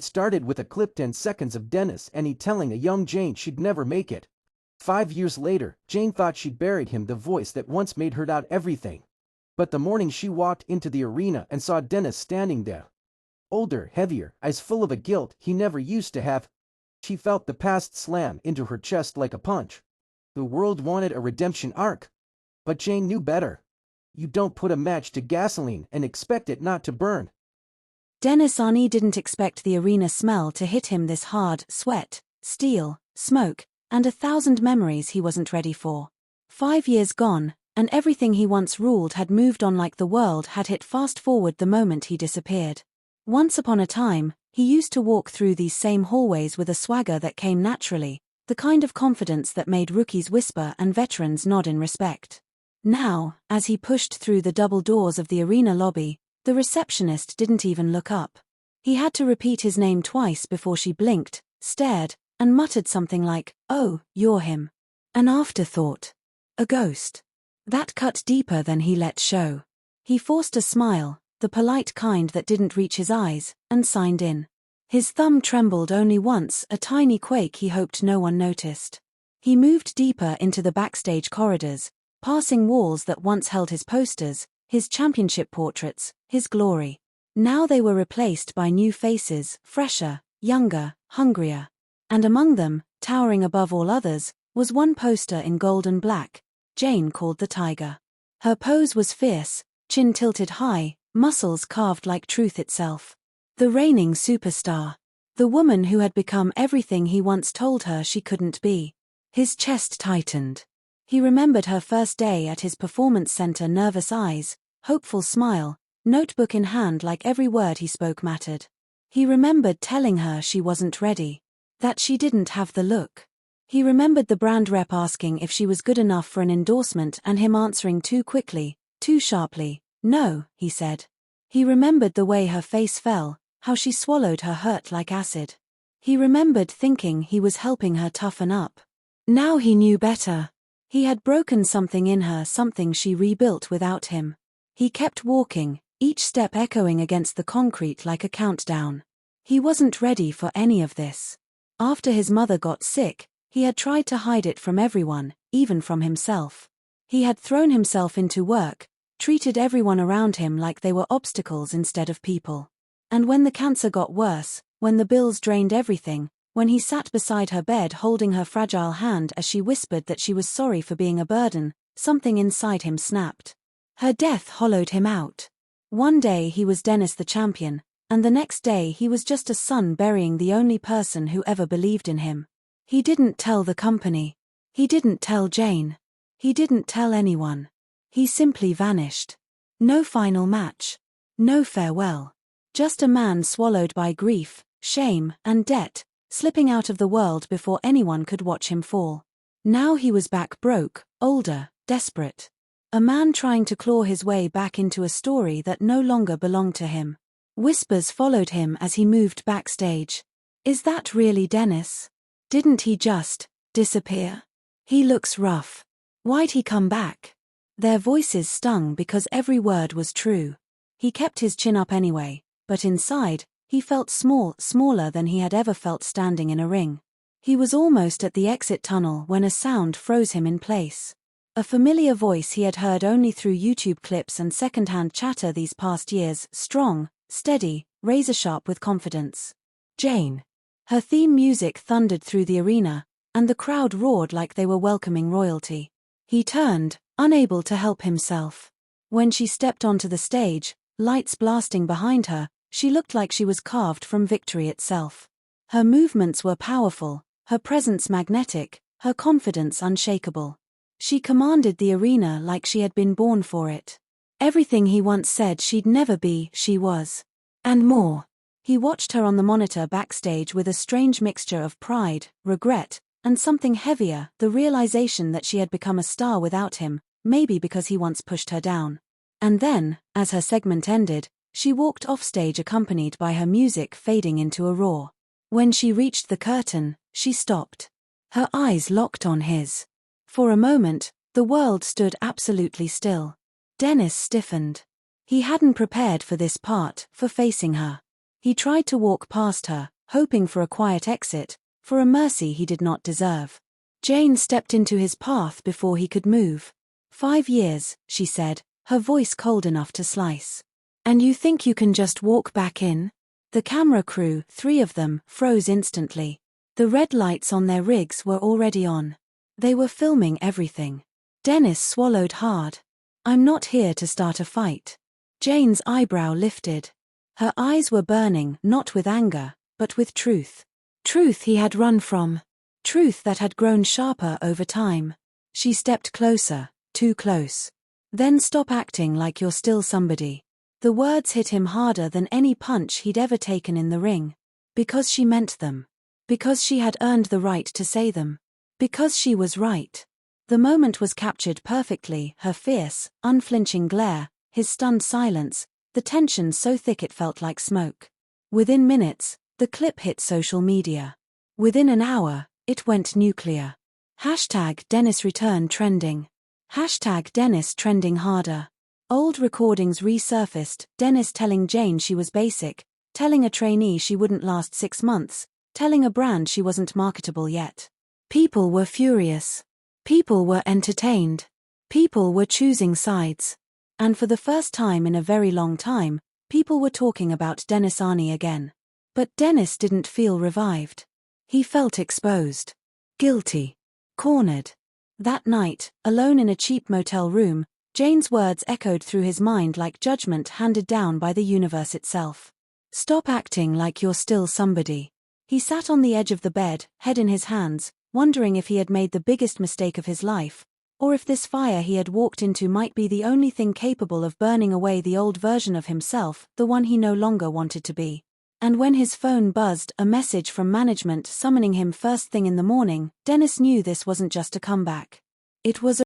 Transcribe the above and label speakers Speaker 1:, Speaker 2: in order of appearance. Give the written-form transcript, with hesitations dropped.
Speaker 1: It started with a clip 10 seconds of Dennis and he telling a young Jane she'd never make it. 5 years later, Jane thought she'd buried him, the voice that once made her doubt everything. But the morning she walked into the arena and saw Dennis standing there, older, heavier, eyes full of a guilt he never used to have, she felt the past slam into her chest like a punch. The world wanted a redemption arc. But Jane knew better. You don't put a match to gasoline and expect it not to burn.
Speaker 2: Dennis Arney didn't expect the arena smell to hit him this hard: sweat, steel, smoke, and 1,000 memories he wasn't ready for. 5 years gone, and everything he once ruled had moved on like the world had hit fast forward the moment he disappeared. Once upon a time, he used to walk through these same hallways with a swagger that came naturally, the kind of confidence that made rookies whisper and veterans nod in respect. Now, as he pushed through the double doors of the arena lobby, the receptionist didn't even look up. He had to repeat his name twice before she blinked, stared, and muttered something like, "Oh, you're him." An afterthought. A ghost. That cut deeper than he let show. He forced a smile, the polite kind that didn't reach his eyes, and signed in. His thumb trembled only once, a tiny quake he hoped no one noticed. He moved deeper into the backstage corridors, passing walls that once held his posters, his championship portraits, his glory. Now they were replaced by new faces, fresher, younger, hungrier. And among them, towering above all others, was one poster in gold and black, Jane called the Tiger. Her pose was fierce, chin tilted high, muscles carved like truth itself. The reigning superstar. The woman who had become everything he once told her she couldn't be. His chest tightened. He remembered her first day at his performance center, nervous eyes, hopeful smile, notebook in hand like every word he spoke mattered. He remembered telling her she wasn't ready. That she didn't have the look. He remembered the brand rep asking if she was good enough for an endorsement and him answering too quickly, too sharply. "No," he said. He remembered the way her face fell, how she swallowed her hurt like acid. He remembered thinking he was helping her toughen up. Now he knew better. He had broken something in her, something she rebuilt without him. He kept walking, each step echoing against the concrete like a countdown. He wasn't ready for any of this. After his mother got sick, he had tried to hide it from everyone, even from himself. He had thrown himself into work, treated everyone around him like they were obstacles instead of people. And when the cancer got worse, when the bills drained everything, when he sat beside her bed holding her fragile hand as she whispered that she was sorry for being a burden, something inside him snapped. Her death hollowed him out. One day he was Dennis the champion, and the next day he was just a son burying the only person who ever believed in him. He didn't tell the company. He didn't tell Jane. He didn't tell anyone. He simply vanished. No final match. No farewell. Just a man swallowed by grief, shame, and debt, slipping out of the world before anyone could watch him fall. Now he was back, broke, older, desperate. A man trying to claw his way back into a story that no longer belonged to him. Whispers followed him as he moved backstage. Is that really Dennis? Didn't he just disappear? He looks rough. Why'd he come back? Their voices stung because every word was true. He kept his chin up anyway, but inside, he felt small, smaller than he had ever felt standing in a ring. He was almost at the exit tunnel when a sound froze him in place. A familiar voice he had heard only through YouTube clips and second-hand chatter these past years, strong, steady, razor-sharp with confidence. Jane. Her theme music thundered through the arena, and the crowd roared like they were welcoming royalty. He turned, unable to help himself. When she stepped onto the stage, lights blasting behind her, she looked like she was carved from victory itself. Her movements were powerful, her presence magnetic, her confidence unshakable. She commanded the arena like she had been born for it. Everything he once said she'd never be, she was. And more. He watched her on the monitor backstage with a strange mixture of pride, regret, and something heavier, the realization that she had become a star without him, maybe because he once pushed her down. And then, as her segment ended, she walked offstage accompanied by her music fading into a roar. When she reached the curtain, she stopped. Her eyes locked on his. For a moment, the world stood absolutely still. Dennis stiffened. He hadn't prepared for this part, for facing her. He tried to walk past her, hoping for a quiet exit, for a mercy he did not deserve. Jane stepped into his path before he could move. 5 years, she said, her voice cold enough to slice. And you think you can just walk back in? The camera crew, 3 of them, froze instantly. The red lights on their rigs were already on. They were filming everything. Dennis swallowed hard. I'm not here to start a fight. Jane's eyebrow lifted. Her eyes were burning, not with anger, but with truth. Truth he had run from. Truth that had grown sharper over time. She stepped closer, too close. Then stop acting like you're still somebody. The words hit him harder than any punch he'd ever taken in the ring. Because she meant them. Because she had earned the right to say them. Because she was right. The moment was captured perfectly, her fierce, unflinching glare, his stunned silence, the tension so thick it felt like smoke. Within minutes, the clip hit social media. Within an hour, it went nuclear. #Dennis return trending. #Dennis trending harder. Old recordings resurfaced, Dennis telling Jane she was basic, telling a trainee she wouldn't last 6 months, telling a brand she wasn't marketable yet. People were furious. People were entertained. People were choosing sides. And for the first time in a very long time, people were talking about Dennis Arnie again. But Dennis didn't feel revived. He felt exposed. Guilty. Cornered. That night, alone in a cheap motel room, Jane's words echoed through his mind like judgment handed down by the universe itself. Stop acting like you're still somebody. He sat on the edge of the bed, head in his hands, wondering if he had made the biggest mistake of his life, or if this fire he had walked into might be the only thing capable of burning away the old version of himself, the one he no longer wanted to be. And when his phone buzzed, a message from management summoning him first thing in the morning, Dennis knew this wasn't just a comeback. It was